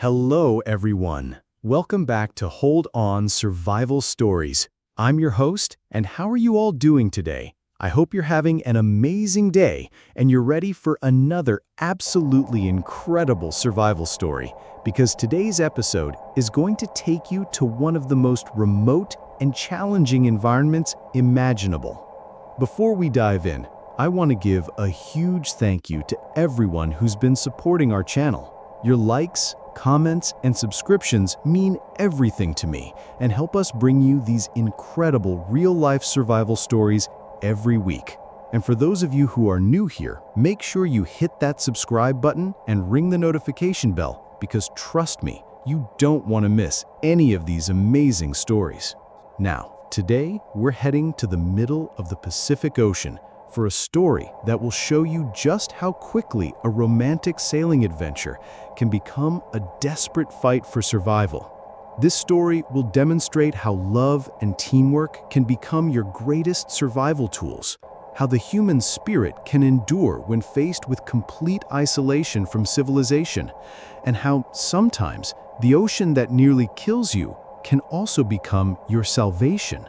Hello, everyone. Welcome back to Hold On Survival Stories. I'm your host, and how are you all doing today? I hope you're having an amazing day and you're ready for another absolutely incredible survival story, because today's episode is going to take you to one of the most remote and challenging environments imaginable. Before we dive in, I want to give a huge thank you to everyone who's been supporting our channel. Your likes, comments, and subscriptions mean everything to me and help us bring you these incredible real-life survival stories every week. And for those of you who are new here, make sure you hit that subscribe button and ring the notification bell, because trust me, you don't want to miss any of these amazing stories. Now, today we're heading to the middle of the Pacific Ocean for a story that will show you just how quickly a romantic sailing adventure can become a desperate fight for survival. This story will demonstrate how love and teamwork can become your greatest survival tools, how the human spirit can endure when faced with complete isolation from civilization, and how sometimes the ocean that nearly kills you can also become your salvation.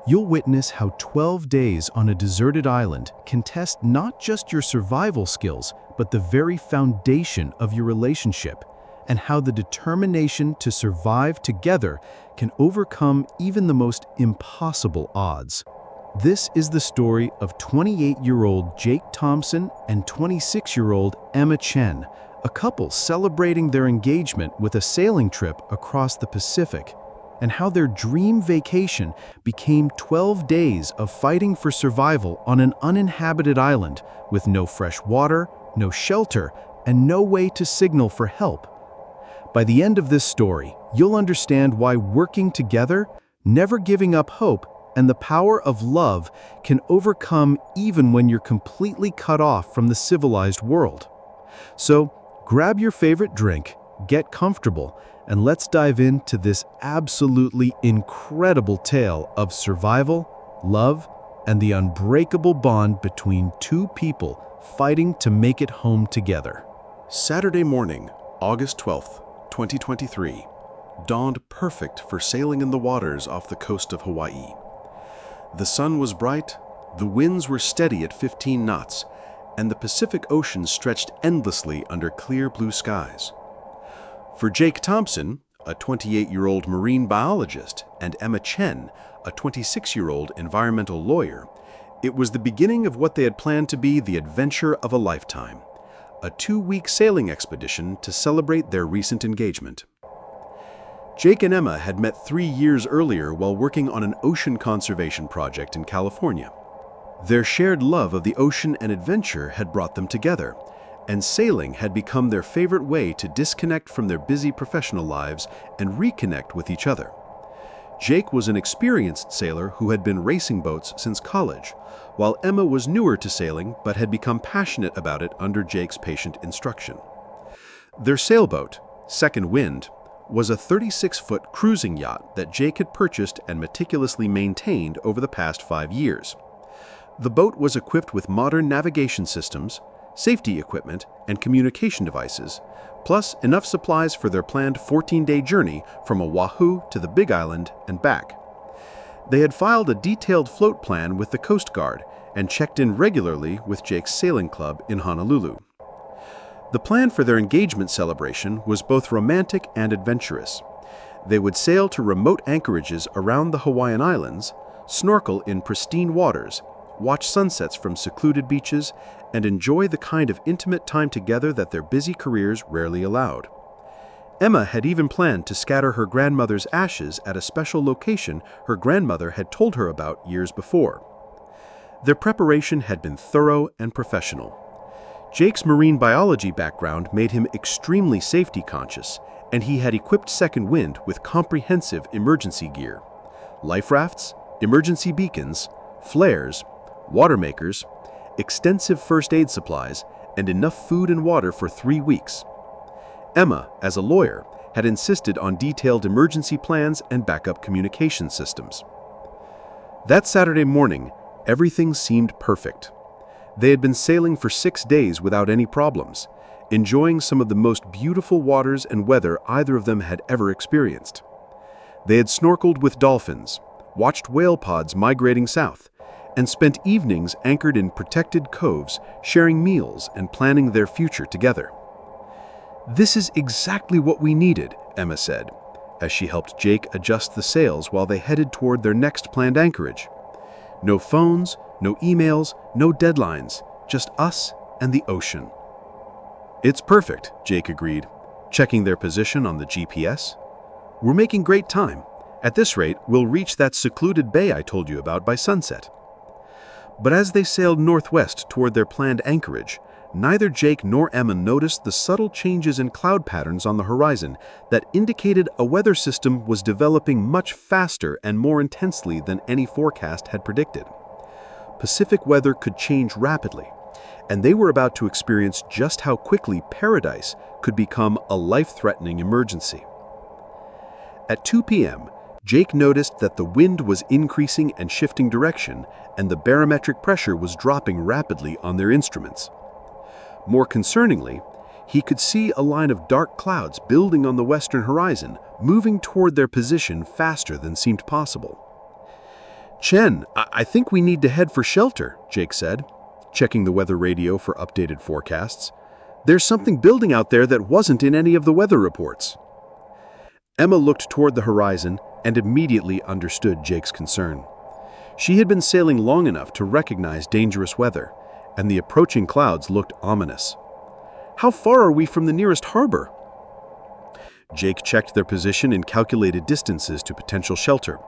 You'll witness how 12 days on a deserted island can test not just your survival skills, but the very foundation of your relationship, and how the determination to survive together can overcome even the most impossible odds. This is the story of 28-year-old Jake Thompson and 26-year-old Emma Chen, a couple celebrating their engagement with a sailing trip across the Pacific, and how their dream vacation became 12 days of fighting for survival on an uninhabited island with no fresh water, no shelter, and no way to signal for help. By the end of this story, you'll understand why working together, never giving up hope, and the power of love can overcome even when you're completely cut off from the civilized world. So, grab your favorite drink, get comfortable, and let's dive into this absolutely incredible tale of survival, love, and the unbreakable bond between two people fighting to make it home together. Saturday morning, August 12th, 2023, dawned perfect for sailing in the waters off the coast of Hawaii. The sun was bright, the winds were steady at 15 knots, and the Pacific Ocean stretched endlessly under clear blue skies. For Jake Thompson, a 28-year-old marine biologist, and Emma Chen, a 26-year-old environmental lawyer, it was the beginning of what they had planned to be the adventure of a lifetime, a 2-week sailing expedition to celebrate their recent engagement. Jake and Emma had met 3 years earlier while working on an ocean conservation project in California. Their shared love of the ocean and adventure had brought them together, and sailing had become their favorite way to disconnect from their busy professional lives and reconnect with each other. Jake was an experienced sailor who had been racing boats since college, while Emma was newer to sailing but had become passionate about it under Jake's patient instruction. Their sailboat, Second Wind, was a 36-foot cruising yacht that Jake had purchased and meticulously maintained over the past 5 years. The boat was equipped with modern navigation systems, safety equipment, and communication devices, plus enough supplies for their planned 14-day journey from Oahu to the Big Island and back. They had filed a detailed float plan with the Coast Guard and checked in regularly with Jake's sailing club in Honolulu. The plan for their engagement celebration was both romantic and adventurous. They would sail to remote anchorages around the Hawaiian Islands, snorkel in pristine waters, watch sunsets from secluded beaches, and enjoy the kind of intimate time together that their busy careers rarely allowed. Emma had even planned to scatter her grandmother's ashes at a special location her grandmother had told her about years before. Their preparation had been thorough and professional. Jake's marine biology background made him extremely safety conscious, and he had equipped Second Wind with comprehensive emergency gear: life rafts, emergency beacons, flares, water makers, extensive first aid supplies, and enough food and water for 3 weeks. Emma, as a lawyer, had insisted on detailed emergency plans and backup communication systems. That Saturday morning, everything seemed perfect. They had been sailing for 6 days without any problems, enjoying some of the most beautiful waters and weather either of them had ever experienced. They had snorkeled with dolphins, watched whale pods migrating south, and spent evenings anchored in protected coves, sharing meals and planning their future together. "This is exactly what we needed," Emma said, as she helped Jake adjust the sails while they headed toward their next planned anchorage. No phones, no emails, no deadlines, just us and the ocean. "It's perfect," Jake agreed, checking their position on the GPS. "We're making great time. At this rate, we'll reach that secluded bay I told you about by sunset." But as they sailed northwest toward their planned anchorage, neither Jake nor Emma noticed the subtle changes in cloud patterns on the horizon that indicated a weather system was developing much faster and more intensely than any forecast had predicted. Pacific weather could change rapidly, and they were about to experience just how quickly paradise could become a life-threatening emergency. At 2 p.m., Jake noticed that the wind was increasing and shifting direction, and the barometric pressure was dropping rapidly on their instruments. More concerningly, he could see a line of dark clouds building on the western horizon, moving toward their position faster than seemed possible. "Chen, I think we need to head for shelter," Jake said, checking the weather radio for updated forecasts. "There's something building out there that wasn't in any of the weather reports." Emma looked toward the horizon and immediately understood Jake's concern. She had been sailing long enough to recognize dangerous weather, and the approaching clouds looked ominous. "How far are we from the nearest harbor?" Jake checked their position and calculated distances to potential shelter.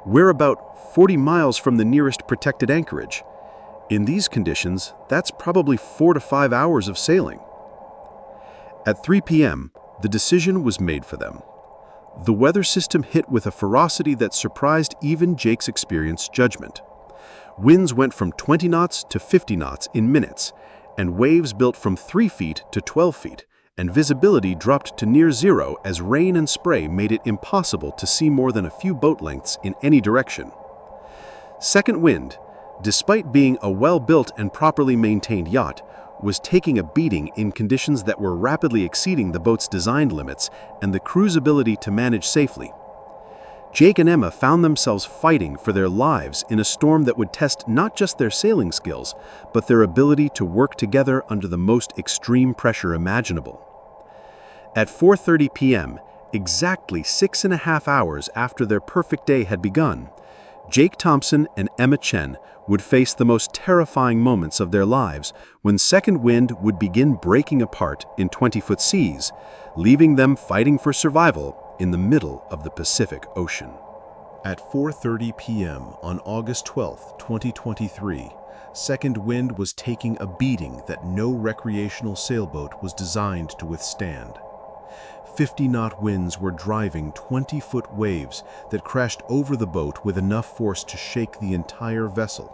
"We're about 40 miles from the nearest protected anchorage. In these conditions, that's probably 4 to 5 hours of sailing." At 3 p.m., the decision was made for them. The weather system hit with a ferocity that surprised even Jake's experienced judgment. Winds went from 20 knots to 50 knots in minutes, and waves built from 3 feet to 12 feet, and visibility dropped to near zero as rain and spray made it impossible to see more than a few boat lengths in any direction. Second Wind, despite being a well-built and properly maintained yacht, was taking a beating in conditions that were rapidly exceeding the boat's design limits and the crew's ability to manage safely. Jake and Emma found themselves fighting for their lives in a storm that would test not just their sailing skills, but their ability to work together under the most extreme pressure imaginable. At 4:30 p.m., exactly 6.5 hours after their perfect day had begun, Jake Thompson and Emma Chen would face the most terrifying moments of their lives when Second Wind would begin breaking apart in 20-foot seas, leaving them fighting for survival in the middle of the Pacific Ocean. At 4:30 p.m. on August 12, 2023, Second Wind was taking a beating that no recreational sailboat was designed to withstand. 50-knot winds were driving 20-foot waves that crashed over the boat with enough force to shake the entire vessel,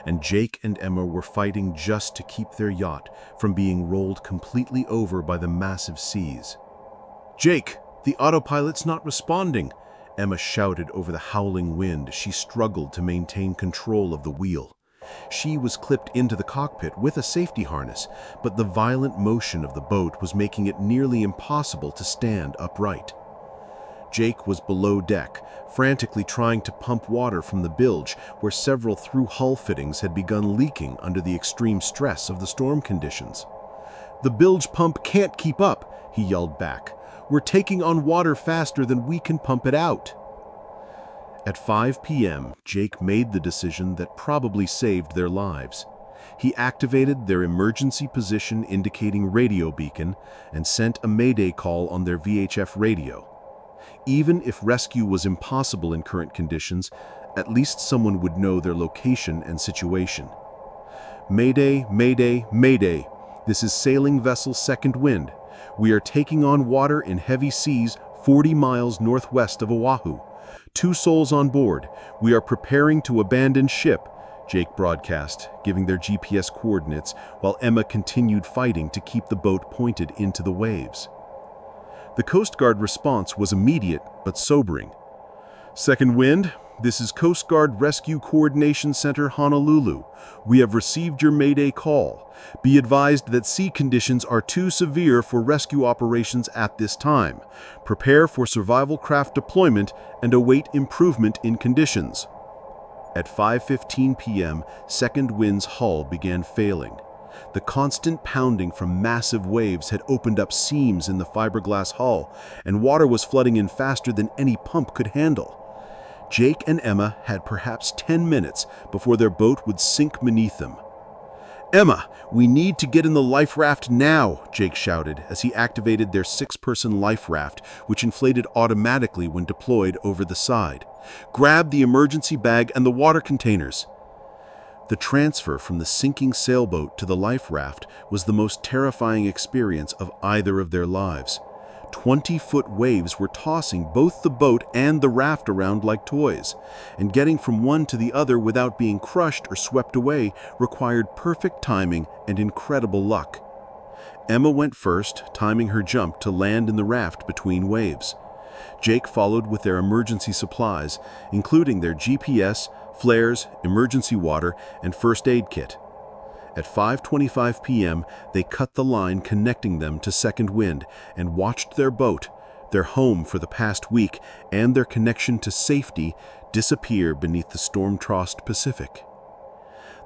and Jake and Emma were fighting just to keep their yacht from being rolled completely over by the massive seas. "Jake, the autopilot's not responding," Emma shouted over the howling wind as she struggled to maintain control of the wheel. She was clipped into the cockpit with a safety harness, but the violent motion of the boat was making it nearly impossible to stand upright. Jake was below deck, frantically trying to pump water from the bilge where several through-hull fittings had begun leaking under the extreme stress of the storm conditions. "The bilge pump can't keep up," he yelled back. "We're taking on water faster than we can pump it out." At 5 p.m., Jake made the decision that probably saved their lives. He activated their emergency position indicating radio beacon and sent a mayday call on their VHF radio. Even if rescue was impossible in current conditions, at least someone would know their location and situation. "Mayday, mayday, mayday. This is sailing vessel Second Wind. We are taking on water in heavy seas 40 miles northwest of Oahu. 2 souls on board. We are preparing to abandon ship," Jake broadcast, giving their GPS coordinates, while Emma continued fighting to keep the boat pointed into the waves. The Coast Guard response was immediate but sobering. "Second Wind, this is Coast Guard Rescue Coordination Center, Honolulu. We have received your Mayday call. Be advised that sea conditions are too severe for rescue operations at this time. Prepare for survival craft deployment and await improvement in conditions." At 5:15 p.m., second wind's hull began failing. The constant pounding from massive waves had opened up seams in the fiberglass hull, and water was flooding in faster than any pump could handle. Jake and Emma had perhaps 10 minutes before their boat would sink beneath them. "Emma, we need to get in the life raft now," Jake shouted as he activated their 6-person life raft, which inflated automatically when deployed over the side. "Grab the emergency bag and the water containers." The transfer from the sinking sailboat to the life raft was the most terrifying experience of either of their lives. 20-foot waves were tossing both the boat and the raft around like toys, and getting from one to the other without being crushed or swept away required perfect timing and incredible luck. Emma went first, timing her jump to land in the raft between waves. Jake followed with their emergency supplies, including their GPS, flares, emergency water, and first aid kit. At 5:25 p.m., they cut the line connecting them to second wind and watched their boat, their home for the past week, and their connection to safety disappear beneath the storm-tossed Pacific.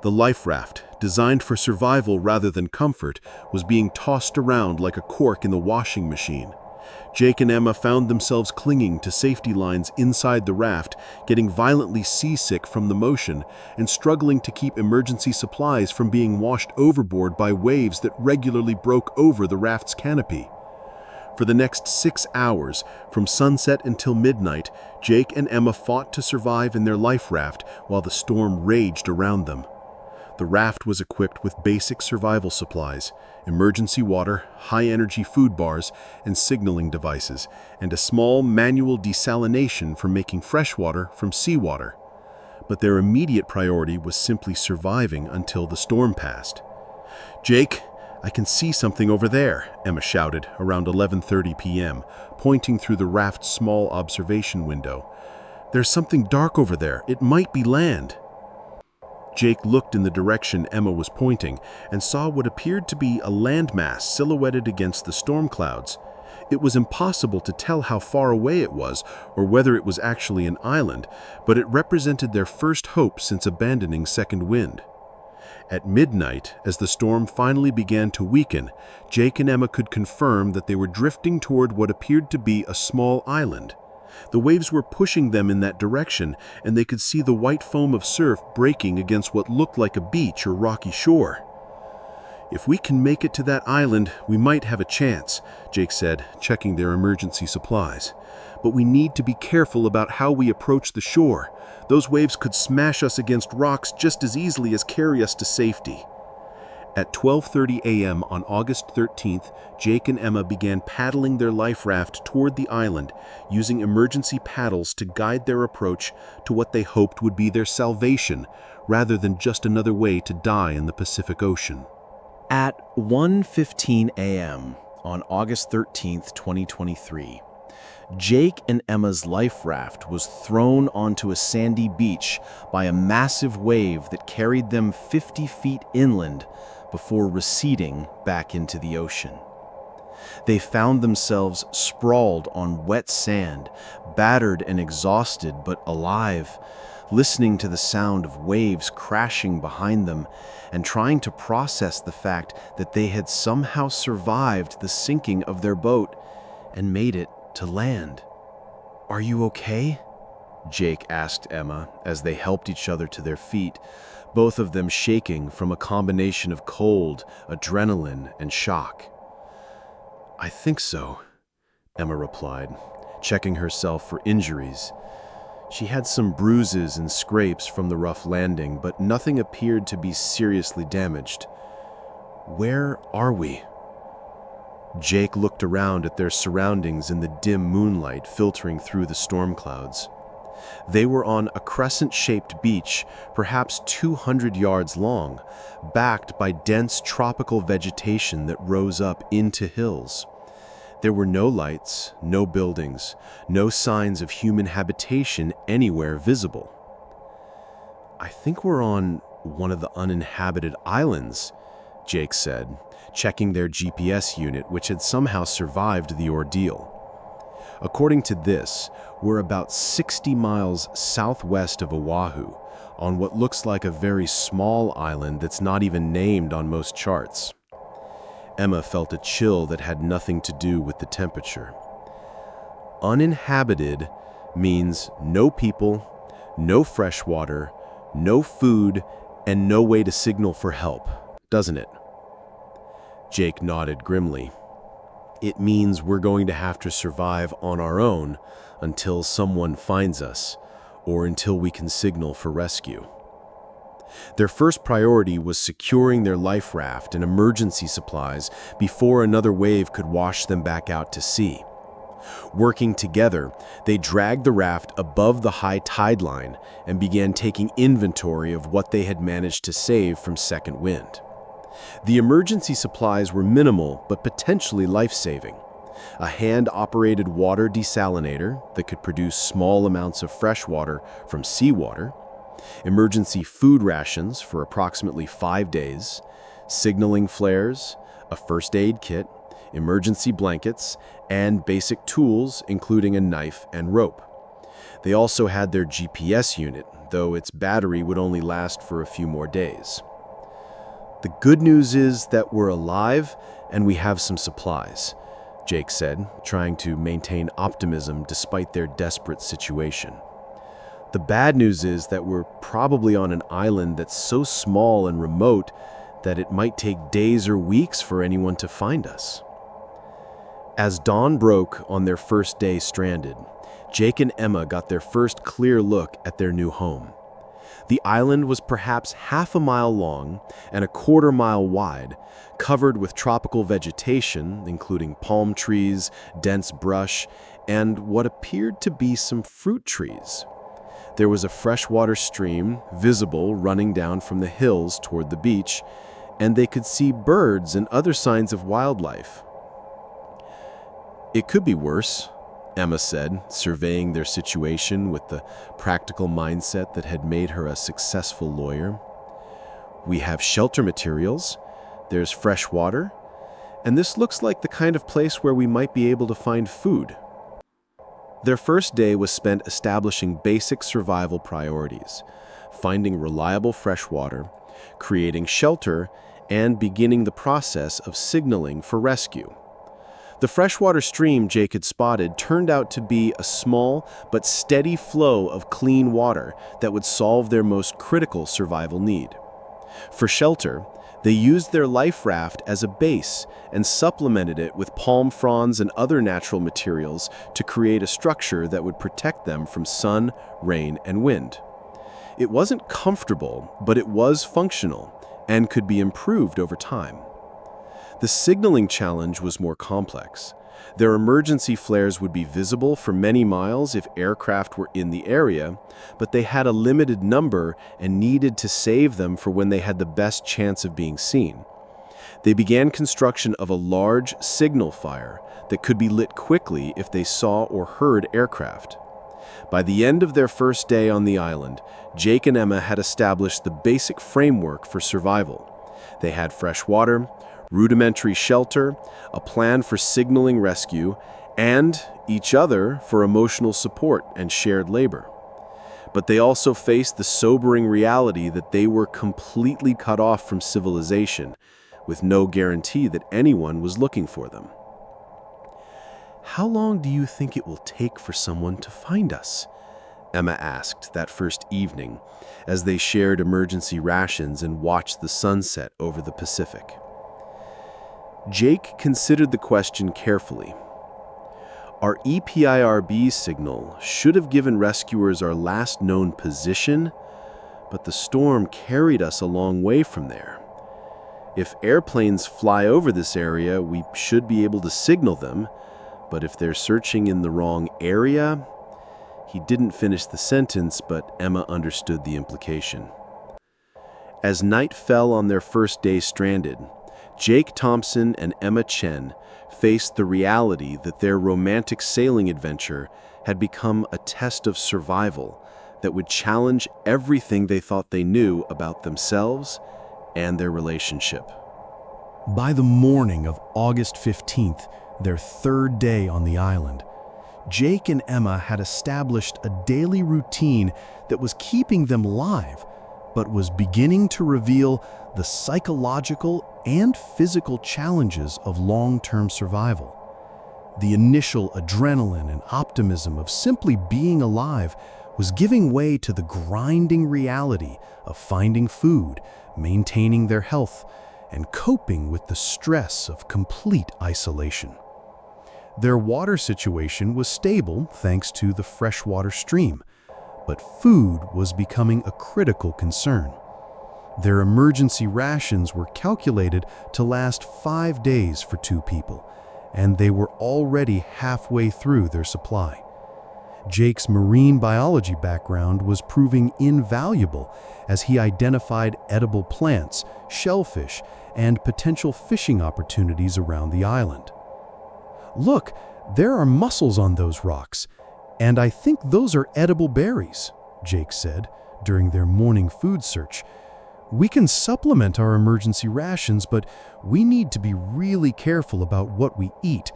The life raft, designed for survival rather than comfort, was being tossed around like a cork in the washing machine. Jake and Emma found themselves clinging to safety lines inside the raft, getting violently seasick from the motion, and struggling to keep emergency supplies from being washed overboard by waves that regularly broke over the raft's canopy. For the next 6 hours, from sunset until midnight, Jake and Emma fought to survive in their life raft while the storm raged around them. The raft was equipped with basic survival supplies, emergency water, high-energy food bars, and signaling devices, and a small manual desalination for making freshwater from seawater. But their immediate priority was simply surviving until the storm passed. "Jake, I can see something over there," Emma shouted around 11:30 p.m., pointing through the raft's small observation window. "There's something dark over there. It might be land." Jake looked in the direction Emma was pointing and saw what appeared to be a landmass silhouetted against the storm clouds. It was impossible to tell how far away it was or whether it was actually an island, but it represented their first hope since abandoning second wind. At midnight, as the storm finally began to weaken, Jake and Emma could confirm that they were drifting toward what appeared to be a small island. The waves were pushing them in that direction, and they could see the white foam of surf breaking against what looked like a beach or rocky shore. "If we can make it to that island, we might have a chance," Jake said, checking their emergency supplies. "But we need to be careful about how we approach the shore. Those waves could smash us against rocks just as easily as carry us to safety." At 12:30 a.m. on August 13th, Jake and Emma began paddling their life raft toward the island, using emergency paddles to guide their approach to what they hoped would be their salvation, rather than just another way to die in the Pacific Ocean. At 1:15 a.m. on August 13th, 2023, Jake and Emma's life raft was thrown onto a sandy beach by a massive wave that carried them 50 feet inland before receding back into the ocean. They found themselves sprawled on wet sand, battered and exhausted but alive, listening to the sound of waves crashing behind them and trying to process the fact that they had somehow survived the sinking of their boat and made it to land. "Are you okay?" Jake asked Emma as they helped each other to their feet, both of them shaking from a combination of cold, adrenaline, and shock. "I think so," Emma replied, checking herself for injuries. She had some bruises and scrapes from the rough landing, but nothing appeared to be seriously damaged. "Where are we?" Jake looked around at their surroundings in the dim moonlight filtering through the storm clouds. They were on a crescent-shaped beach, perhaps 200 yards long, backed by dense tropical vegetation that rose up into hills. There were no lights, no buildings, no signs of human habitation anywhere visible. "I think we're on one of the uninhabited islands," Jake said, checking their GPS unit, which had somehow survived the ordeal. According to this, we're about 60 miles southwest of Oahu, on what looks like a very small island that's not even named on most charts. Emma felt a chill that had nothing to do with the temperature. Uninhabited means no people, no fresh water, no food, and no way to signal for help, doesn't it? Jake nodded grimly. "It means we're going to have to survive on our own until someone finds us, or until we can signal for rescue." Their first priority was securing their life raft and emergency supplies before another wave could wash them back out to sea. Working together, they dragged the raft above the high tide line and began taking inventory of what they had managed to save from second wind. The emergency supplies were minimal but potentially life-saving. A hand-operated water desalinator that could produce small amounts of fresh water from seawater, emergency food rations for approximately 5 days, signaling flares, a first aid kit, emergency blankets, and basic tools including a knife and rope. They also had their GPS unit, though its battery would only last for a few more days. "The good news is that we're alive and we have some supplies," Jake said, trying to maintain optimism despite their desperate situation. "The bad news is that we're probably on an island that's so small and remote that it might take days or weeks for anyone to find us." As dawn broke on their first day stranded, Jake and Emma got their first clear look at their new home. The island was perhaps half a mile long and a quarter-mile wide, covered with tropical vegetation, including palm trees, dense brush, and what appeared to be some fruit trees. There was a freshwater stream visible running down from the hills toward the beach, and they could see birds and other signs of wildlife. "It could be worse," Emma said, surveying their situation with the practical mindset that had made her a successful lawyer. "We have shelter materials, there's fresh water, and this looks like the kind of place where we might be able to find food." Their first day was spent establishing basic survival priorities, finding reliable fresh water, creating shelter, and beginning the process of signaling for rescue. The freshwater stream Jake had spotted turned out to be a small but steady flow of clean water that would solve their most critical survival need. For shelter, they used their life raft as a base and supplemented it with palm fronds and other natural materials to create a structure that would protect them from sun, rain, and wind. It wasn't comfortable, but it was functional and could be improved over time. The signaling challenge was more complex. Their emergency flares would be visible for many miles if aircraft were in the area, but they had a limited number and needed to save them for when they had the best chance of being seen. They began construction of a large signal fire that could be lit quickly if they saw or heard aircraft. By the end of their first day on the island, Jake and Emma had established the basic framework for survival. They had fresh water, rudimentary shelter, a plan for signaling rescue, and each other for emotional support and shared labor. But they also faced the sobering reality that they were completely cut off from civilization, with no guarantee that anyone was looking for them. "How long do you think it will take for someone to find us?" Emma asked that first evening, as they shared emergency rations and watched the sunset over the Pacific. Jake considered the question carefully. "Our EPIRB signal should have given rescuers our last known position, but the storm carried us a long way from there. If airplanes fly over this area, we should be able to signal them, but if they're searching in the wrong area..." He didn't finish the sentence, but Emma understood the implication. As night fell on their first day stranded, Jake Thompson and Emma Chen faced the reality that their romantic sailing adventure had become a test of survival that would challenge everything they thought they knew about themselves and their relationship. By the morning of August 15th, their third day on the island, Jake and Emma had established a daily routine that was keeping them alive, but was beginning to reveal the psychological and physical challenges of long-term survival. The initial adrenaline and optimism of simply being alive was giving way to the grinding reality of finding food, maintaining their health, and coping with the stress of complete isolation. Their water situation was stable thanks to the freshwater stream, but food was becoming a critical concern. Their emergency rations were calculated to last 5 days for 2 people, and they were already halfway through their supply. Jake's marine biology background was proving invaluable as he identified edible plants, shellfish, and potential fishing opportunities around the island. "Look, there are mussels on those rocks, and I think those are edible berries," Jake said during their morning food search. "We can supplement our emergency rations, but we need to be really careful about what we eat.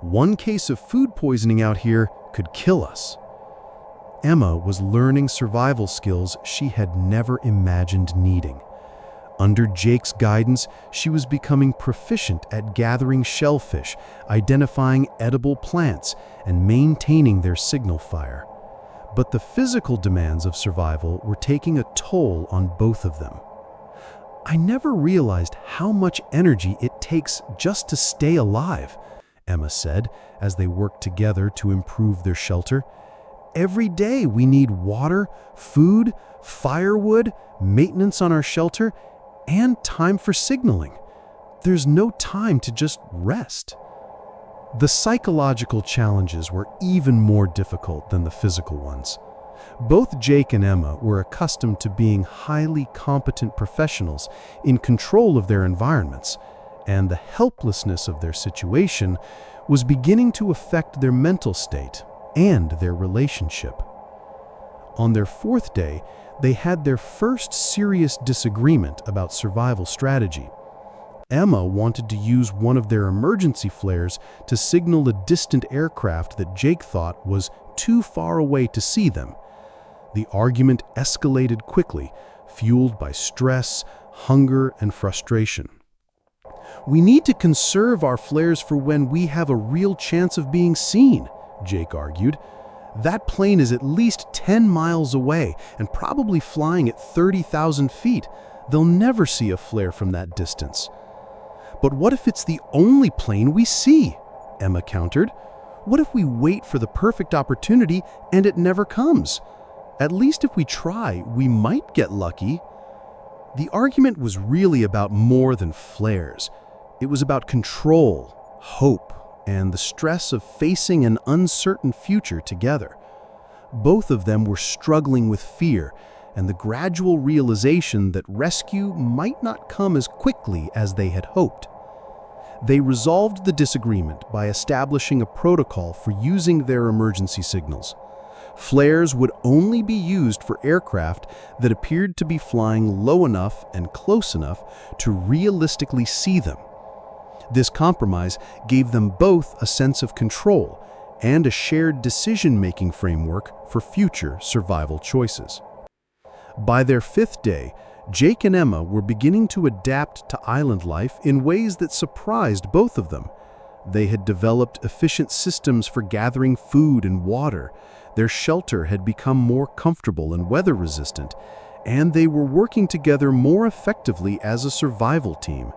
One case of food poisoning out here could kill us." Emma was learning survival skills she had never imagined needing. Under Jake's guidance, she was becoming proficient at gathering shellfish, identifying edible plants, and maintaining their signal fire. But the physical demands of survival were taking a toll on both of them. "I never realized how much energy it takes just to stay alive," Emma said as they worked together to improve their shelter. "Every day we need water, food, firewood, maintenance on our shelter, and time for signaling. There's no time to just rest." The psychological challenges were even more difficult than the physical ones. Both Jake and Emma were accustomed to being highly competent professionals in control of their environments, and the helplessness of their situation was beginning to affect their mental state and their relationship. On their 4th day, they had their first serious disagreement about survival strategy. Emma wanted to use one of their emergency flares to signal a distant aircraft that Jake thought was too far away to see them. The argument escalated quickly, fueled by stress, hunger, and frustration. "We need to conserve our flares for when we have a real chance of being seen," Jake argued. "That plane is at least 10 miles away and probably flying at 30,000 feet. They'll never see a flare from that distance." "But what if it's the only plane we see?" Emma countered. "What if we wait for the perfect opportunity and it never comes? At least if we try, we might get lucky." The argument was really about more than flares. It was about control, hope, and the stress of facing an uncertain future together. Both of them were struggling with fear and the gradual realization that rescue might not come as quickly as they had hoped. They resolved the disagreement by establishing a protocol for using their emergency signals. Flares would only be used for aircraft that appeared to be flying low enough and close enough to realistically see them. This compromise gave them both a sense of control and a shared decision-making framework for future survival choices. By their 5th day, Jake and Emma were beginning to adapt to island life in ways that surprised both of them. They had developed efficient systems for gathering food and water, their shelter had become more comfortable and weather-resistant, and they were working together more effectively as a survival team.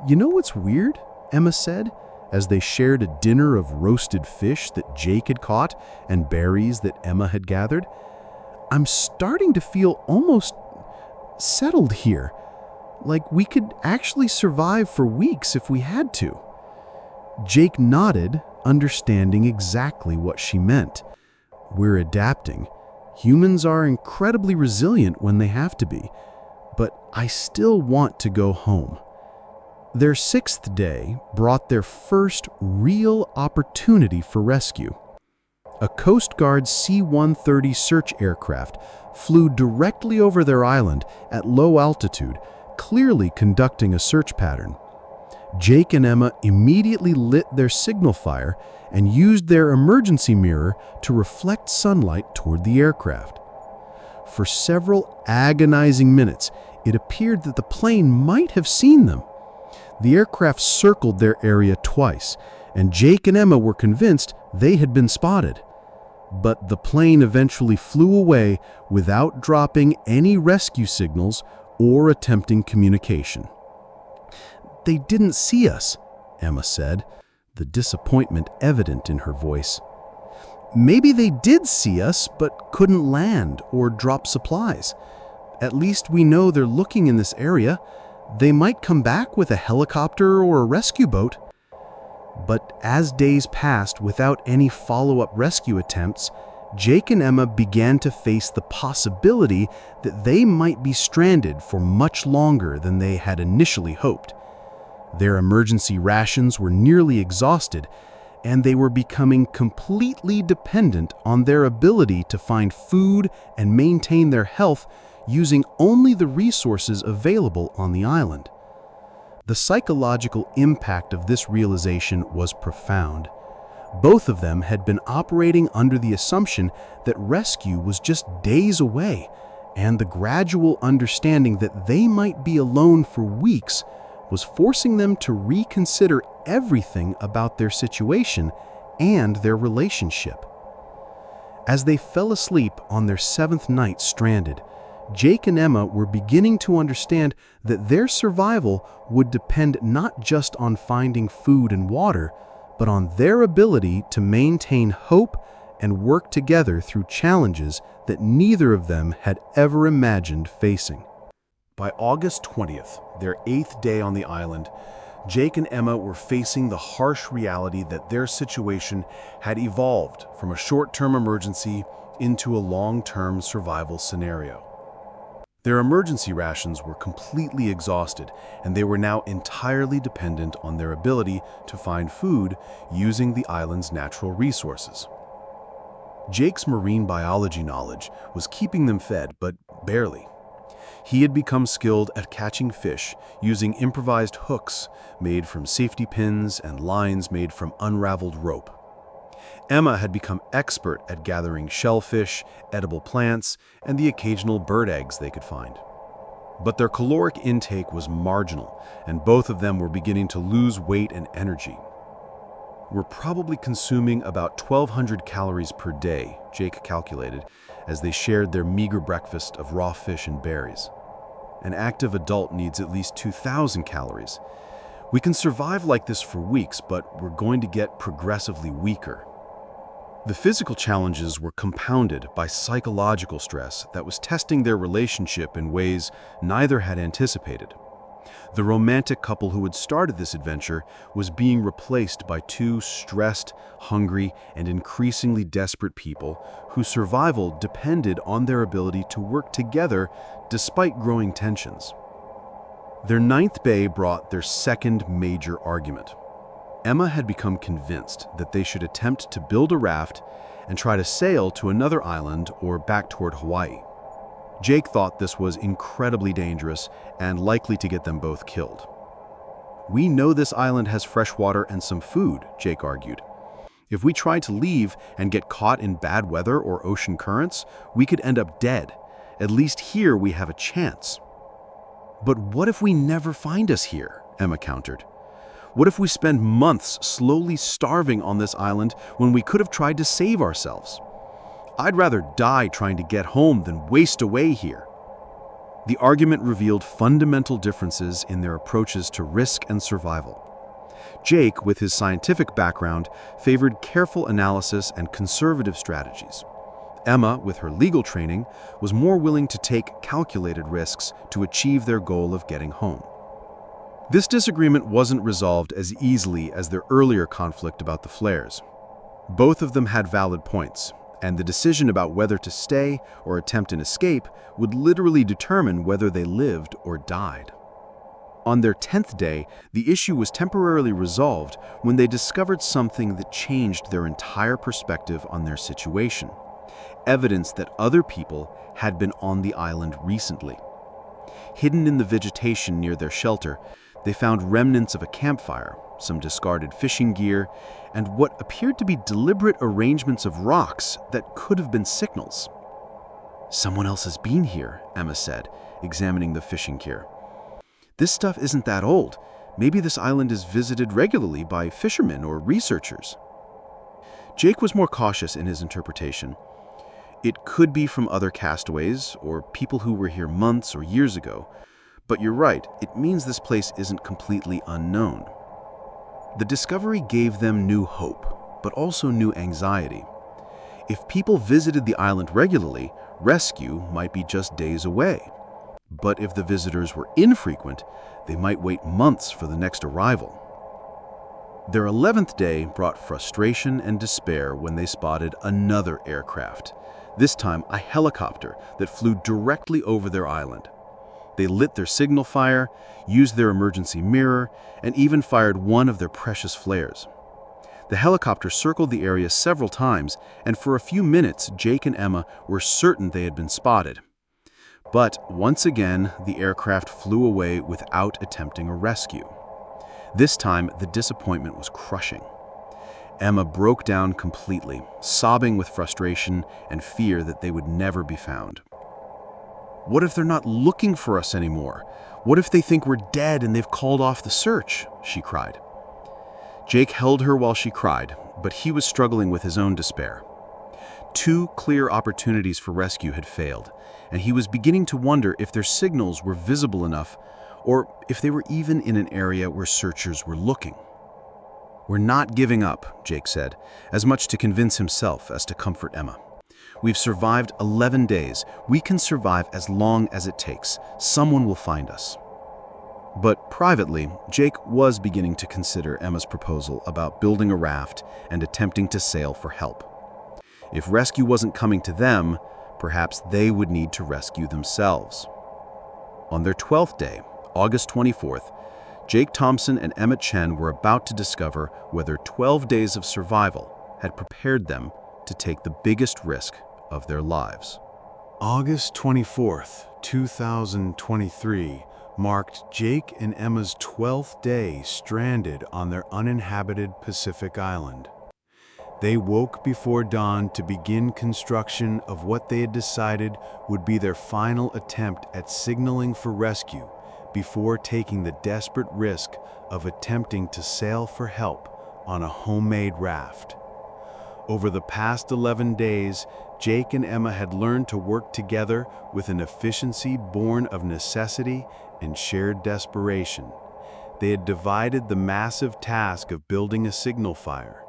"You know what's weird?" Emma said, as they shared a dinner of roasted fish that Jake had caught and berries that Emma had gathered. "I'm starting to feel almost settled here, like we could actually survive for weeks if we had to." Jake nodded, understanding exactly what she meant. "We're adapting. Humans are incredibly resilient when they have to be, but I still want to go home." Their sixth day brought their first real opportunity for rescue. A Coast Guard C-130 search aircraft flew directly over their island at low altitude, clearly conducting a search pattern. Jake and Emma immediately lit their signal fire and used their emergency mirror to reflect sunlight toward the aircraft. For several agonizing minutes, it appeared that the plane might have seen them. The aircraft circled their area twice, and Jake and Emma were convinced they had been spotted. But the plane eventually flew away without dropping any rescue signals or attempting communication. "They didn't see us," Emma said, the disappointment evident in her voice. "Maybe they did see us, but couldn't land or drop supplies. At least we know they're looking in this area. They might come back with a helicopter or a rescue boat." But as days passed without any follow-up rescue attempts, Jake and Emma began to face the possibility that they might be stranded for much longer than they had initially hoped. Their emergency rations were nearly exhausted, and they were becoming completely dependent on their ability to find food and maintain their health using only the resources available on the island. The psychological impact of this realization was profound. Both of them had been operating under the assumption that rescue was just days away, and the gradual understanding that they might be alone for weeks was forcing them to reconsider everything about their situation and their relationship. As they fell asleep on their seventh night stranded, Jake and Emma were beginning to understand that their survival would depend not just on finding food and water, but on their ability to maintain hope and work together through challenges that neither of them had ever imagined facing. By August 20th, their 8th day on the island, Jake and Emma were facing the harsh reality that their situation had evolved from a short-term emergency into a long-term survival scenario. Their emergency rations were completely exhausted, and they were now entirely dependent on their ability to find food using the island's natural resources. Jake's marine biology knowledge was keeping them fed, but barely. He had become skilled at catching fish using improvised hooks made from safety pins and lines made from unraveled rope. Emma had become expert at gathering shellfish, edible plants, and the occasional bird eggs they could find. But their caloric intake was marginal, and both of them were beginning to lose weight and energy. "We're probably consuming about 1,200 calories per day," Jake calculated, as they shared their meager breakfast of raw fish and berries. "An active adult needs at least 2,000 calories. We can survive like this for weeks, but we're going to get progressively weaker." The physical challenges were compounded by psychological stress that was testing their relationship in ways neither had anticipated. The romantic couple who had started this adventure was being replaced by two stressed, hungry, and increasingly desperate people whose survival depended on their ability to work together despite growing tensions. Their 9th day brought their second major argument. Emma had become convinced that they should attempt to build a raft and try to sail to another island or back toward Hawaii. Jake thought this was incredibly dangerous and likely to get them both killed. "We know this island has fresh water and some food," Jake argued. "If we try to leave and get caught in bad weather or ocean currents, we could end up dead. At least here we have a chance." "But what if we never find us here?" Emma countered. "What if we spend months slowly starving on this island when we could have tried to save ourselves? I'd rather die trying to get home than waste away here." The argument revealed fundamental differences in their approaches to risk and survival. Jake, with his scientific background, favored careful analysis and conservative strategies. Emma, with her legal training, was more willing to take calculated risks to achieve their goal of getting home. This disagreement wasn't resolved as easily as their earlier conflict about the flares. Both of them had valid points, and the decision about whether to stay or attempt an escape would literally determine whether they lived or died. On their 10th day, the issue was temporarily resolved when they discovered something that changed their entire perspective on their situation. Evidence that other people had been on the island recently. Hidden in the vegetation near their shelter, they found remnants of a campfire, some discarded fishing gear, and what appeared to be deliberate arrangements of rocks that could have been signals. "Someone else has been here," Emma said, examining the fishing gear. "This stuff isn't that old. Maybe this island is visited regularly by fishermen or researchers." Jake was more cautious in his interpretation. It could be from other castaways or people who were here months or years ago. But you're right, it means this place isn't completely unknown. The discovery gave them new hope, but also new anxiety. If people visited the island regularly, rescue might be just days away. But if the visitors were infrequent, they might wait months for the next arrival. Their 11th day brought frustration and despair when they spotted another aircraft, this time a helicopter that flew directly over their island. They lit their signal fire, used their emergency mirror, and even fired one of their precious flares. The helicopter circled the area several times, and for a few minutes, Jake and Emma were certain they had been spotted. But once again, the aircraft flew away without attempting a rescue. This time, the disappointment was crushing. Emma broke down completely, sobbing with frustration and fear that they would never be found. "What if they're not looking for us anymore? What if they think we're dead and they've called off the search?" she cried. Jake held her while she cried, but he was struggling with his own despair. 2 clear opportunities for rescue had failed, and he was beginning to wonder if their signals were visible enough or if they were even in an area where searchers were looking. "We're not giving up," Jake said, as much to convince himself as to comfort Emma. "We've survived 11 days. We can survive as long as it takes. Someone will find us." But privately, Jake was beginning to consider Emma's proposal about building a raft and attempting to sail for help. If rescue wasn't coming to them, perhaps they would need to rescue themselves. On their 12th day, August 24th, Jake Thompson and Emma Chen were about to discover whether 12 days of survival had prepared them to take the biggest risk of their lives. August 24th, 2023 marked Jake and Emma's 12th day stranded on their uninhabited Pacific island. They woke before dawn to begin construction of what they had decided would be their final attempt at signaling for rescue before taking the desperate risk of attempting to sail for help on a homemade raft. Over the past 11 days, Jake and Emma had learned to work together with an efficiency born of necessity and shared desperation. They had divided the massive task of building a signal fire.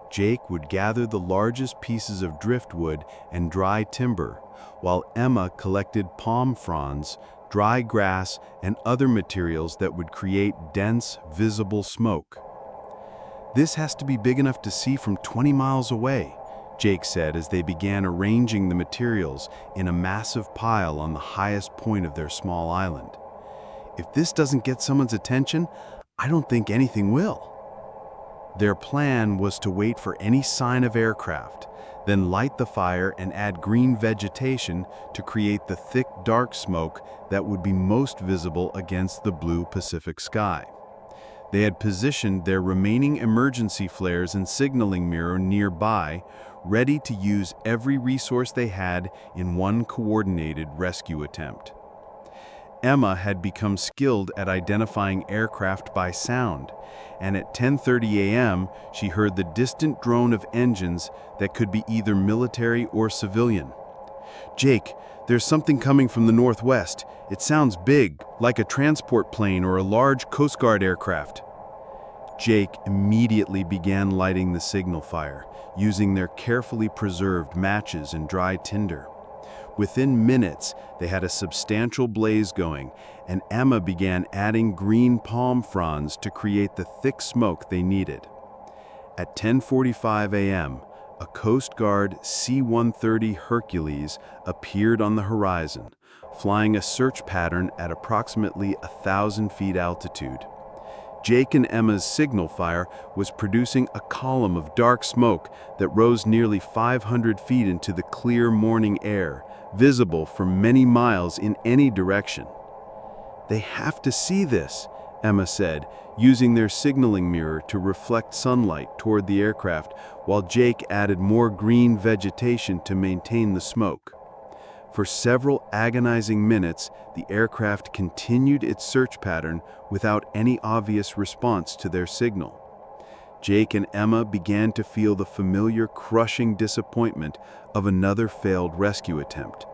Jake would gather the largest pieces of driftwood and dry timber, while Emma collected palm fronds, dry grass, and other materials that would create dense, visible smoke. "This has to be big enough to see from 20 miles away," Jake said as they began arranging the materials in a massive pile on the highest point of their small island. "If this doesn't get someone's attention, I don't think anything will." Their plan was to wait for any sign of aircraft, then light the fire and add green vegetation to create the thick, dark smoke that would be most visible against the blue Pacific sky. They had positioned their remaining emergency flares and signaling mirror nearby, ready to use every resource they had in one coordinated rescue attempt. Emma had become skilled at identifying aircraft by sound, and at 10:30 a.m. she heard the distant drone of engines that could be either military or civilian. "Jake, there's something coming from the northwest. It sounds big, like a transport plane or a large Coast Guard aircraft." Jake immediately began lighting the signal fire, using their carefully preserved matches and dry tinder. Within minutes, they had a substantial blaze going, and Emma began adding green palm fronds to create the thick smoke they needed. At 10:45 a.m., a Coast Guard C-130 Hercules appeared on the horizon, flying a search pattern at approximately 1,000 feet altitude. Jake and Emma's signal fire was producing a column of dark smoke that rose nearly 500 feet into the clear morning air, visible for many miles in any direction. "They have to see this," Emma said, using their signaling mirror to reflect sunlight toward the aircraft, while Jake added more green vegetation to maintain the smoke. For several agonizing minutes, the aircraft continued its search pattern without any obvious response to their signal. Jake and Emma began to feel the familiar crushing disappointment of another failed rescue attempt.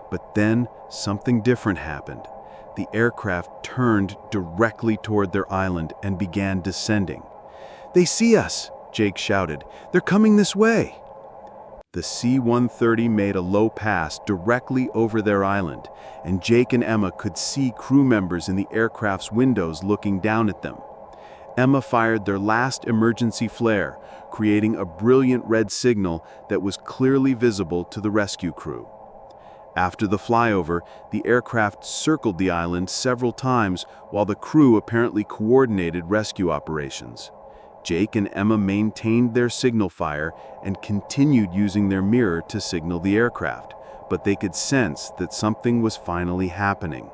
But then something different happened. The aircraft turned directly toward their island and began descending. "They see us!" Jake shouted. "They're coming this way!" The C-130 made a low pass directly over their island, and Jake and Emma could see crew members in the aircraft's windows looking down at them. Emma fired their last emergency flare, creating a brilliant red signal that was clearly visible to the rescue crew. After the flyover, the aircraft circled the island several times while the crew apparently coordinated rescue operations. Jake and Emma maintained their signal fire and continued using their mirror to signal the aircraft, but they could sense that something was finally happening.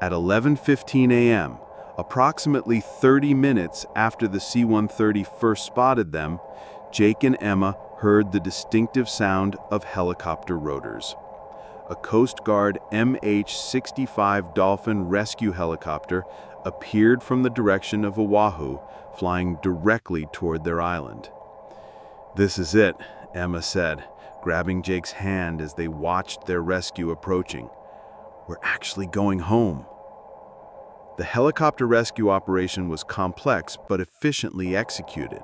At 11:15 a.m., approximately 30 minutes after the C-130 first spotted them, Jake and Emma heard the distinctive sound of helicopter rotors. A Coast Guard MH-65 Dolphin rescue helicopter appeared from the direction of Oahu, flying directly toward their island. "This is it," Emma said, grabbing Jake's hand as they watched their rescue approaching. "We're actually going home." The helicopter rescue operation was complex but efficiently executed.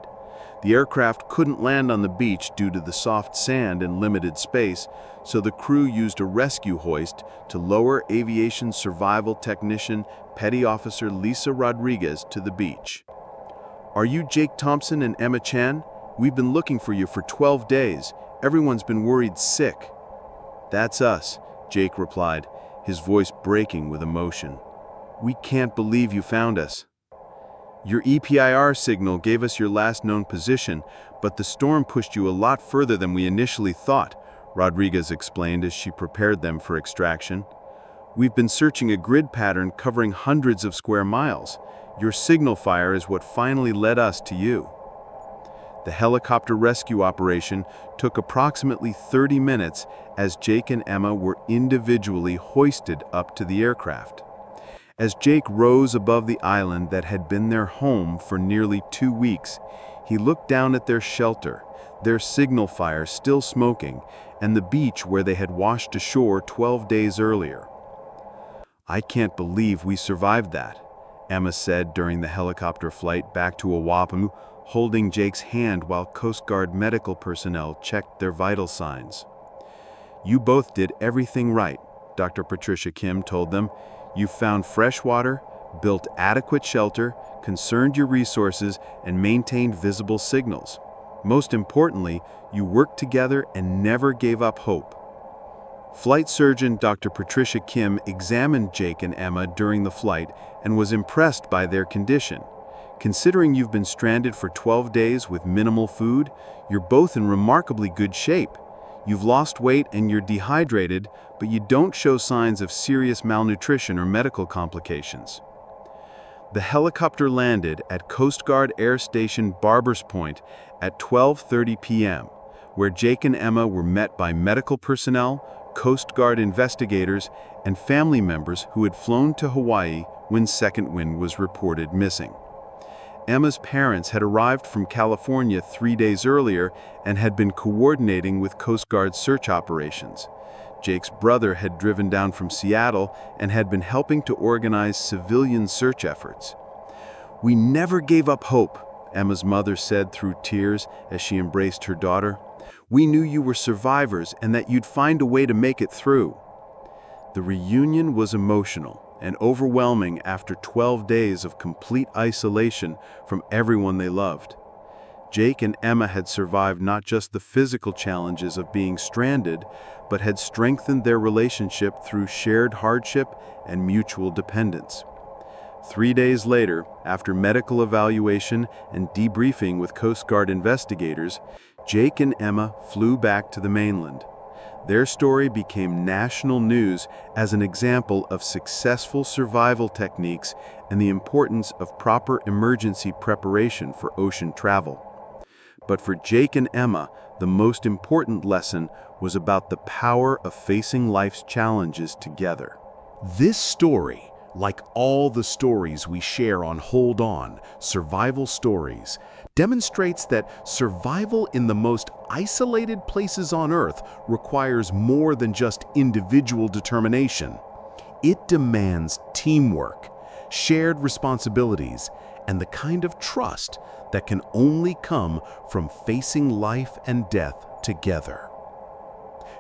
The aircraft couldn't land on the beach due to the soft sand and limited space, so the crew used a rescue hoist to lower aviation survival technician Petty Officer Lisa Rodriguez to the beach. "Are you Jake Thompson and Emma Chen? We've been looking for you for 12 days. Everyone's been worried sick." "That's us," Jake replied, his voice breaking with emotion. "We can't believe you found us. Your EPIR signal gave us your last known position, but the storm pushed you a lot further than we initially thought," Rodriguez explained as she prepared them for extraction. "We've been searching a grid pattern covering hundreds of square miles. Your signal fire is what finally led us to you." The helicopter rescue operation took approximately 30 minutes as Jake and Emma were individually hoisted up to the aircraft. As Jake rose above the island that had been their home for nearly 2 weeks, he looked down at their shelter, their signal fire still smoking, and the beach where they had washed ashore 12 days earlier. "I can't believe we survived that," Emma said during the helicopter flight back to Oahu, holding Jake's hand while Coast Guard medical personnel checked their vital signs. "You both did everything right," Dr. Patricia Kim told them. "You found fresh water, built adequate shelter, conserved your resources, and maintained visible signals. Most importantly, you worked together and never gave up hope." Flight surgeon Dr. Patricia Kim examined Jake and Emma during the flight and was impressed by their condition. "Considering you've been stranded for 12 days with minimal food, you're both in remarkably good shape. You've lost weight and you're dehydrated, but you don't show signs of serious malnutrition or medical complications." The helicopter landed at Coast Guard Air Station Barbers Point at 12:30 p.m., where Jake and Emma were met by medical personnel, Coast Guard investigators, and family members who had flown to Hawaii when Second Wind was reported missing. Emma's parents had arrived from California 3 days earlier and had been coordinating with Coast Guard search operations. Jake's brother had driven down from Seattle and had been helping to organize civilian search efforts. "We never gave up hope," Emma's mother said through tears as she embraced her daughter. "We knew you were survivors and that you'd find a way to make it through." The reunion was emotional and overwhelming after 12 days of complete isolation from everyone they loved. Jake and Emma had survived not just the physical challenges of being stranded, but had strengthened their relationship through shared hardship and mutual dependence. 3 days later, after medical evaluation and debriefing with Coast Guard investigators, Jake and Emma flew back to the mainland. Their story became national news as an example of successful survival techniques and the importance of proper emergency preparation for ocean travel. But for Jake and Emma, the most important lesson was about the power of facing life's challenges together. This story, like all the stories we share on Hold On, Survival Stories, demonstrates that survival in the most isolated places on Earth requires more than just individual determination. It demands teamwork, shared responsibilities, and the kind of trust that can only come from facing life and death together.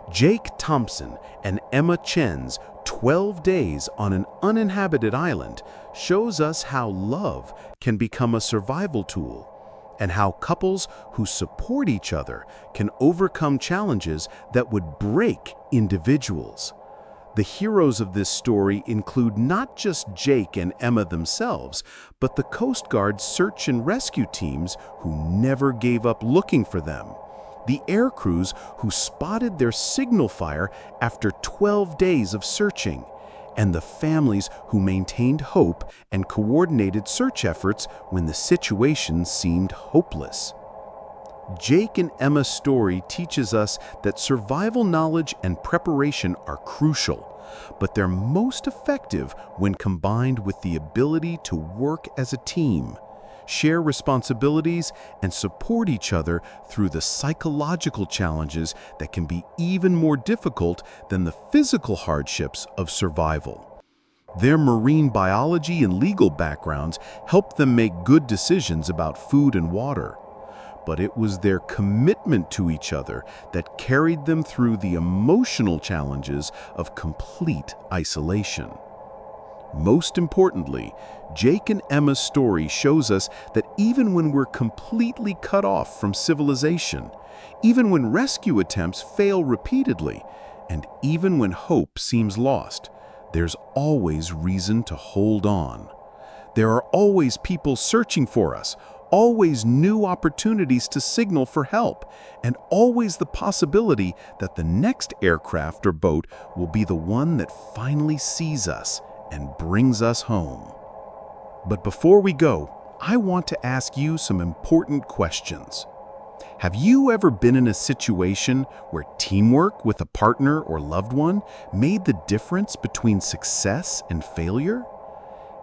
Jake Thompson and Emma Chen's 12 Days on an Uninhabited Island shows us how love can become a survival tool and how couples who support each other can overcome challenges that would break individuals. The heroes of this story include not just Jake and Emma themselves, but the Coast Guard search and rescue teams who never gave up looking for them, the air crews who spotted their signal fire after 12 days of searching, and the families who maintained hope and coordinated search efforts when the situation seemed hopeless. Jake and Emma's story teaches us that survival knowledge and preparation are crucial, but they're most effective when combined with the ability to work as a team, share responsibilities, and support each other through the psychological challenges that can be even more difficult than the physical hardships of survival. Their marine biology and legal backgrounds help them make good decisions about food and water. But it was their commitment to each other that carried them through the emotional challenges of complete isolation. Most importantly, Jake and Emma's story shows us that even when we're completely cut off from civilization, even when rescue attempts fail repeatedly, and even when hope seems lost, there's always reason to hold on. There are always people searching for us, always new opportunities to signal for help, and always the possibility that the next aircraft or boat will be the one that finally sees us and brings us home. But before we go, I want to ask you some important questions. Have you ever been in a situation where teamwork with a partner or loved one made the difference between success and failure?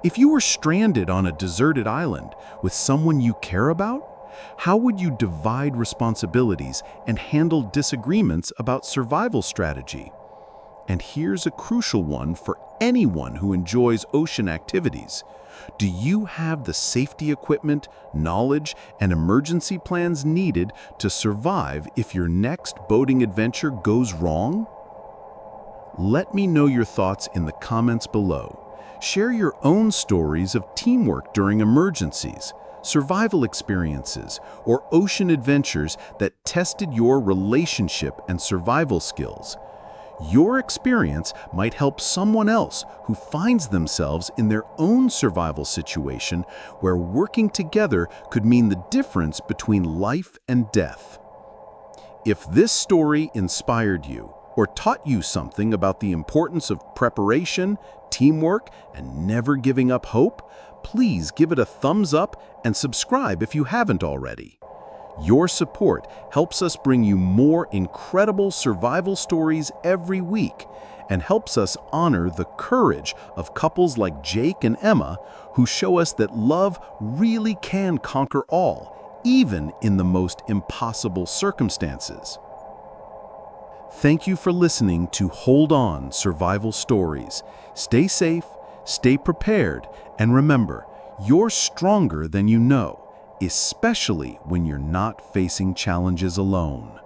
If you were stranded on a deserted island with someone you care about, how would you divide responsibilities and handle disagreements about survival strategy? And here's a crucial one for anyone who enjoys ocean activities. Do you have the safety equipment, knowledge, and emergency plans needed to survive if your next boating adventure goes wrong? Let me know your thoughts in the comments below. Share your own stories of teamwork during emergencies, survival experiences, or ocean adventures that tested your relationship and survival skills. Your experience might help someone else who finds themselves in their own survival situation where working together could mean the difference between life and death. If this story inspired you or taught you something about the importance of preparation, teamwork, and never giving up hope, please give it a thumbs up and subscribe if you haven't already. Your support helps us bring you more incredible survival stories every week and helps us honor the courage of couples like Jake and Emma who show us that love really can conquer all, even in the most impossible circumstances. Thank you for listening to Hold On Survival Stories. Stay safe, stay prepared, and remember, you're stronger than you know, especially when you're not facing challenges alone.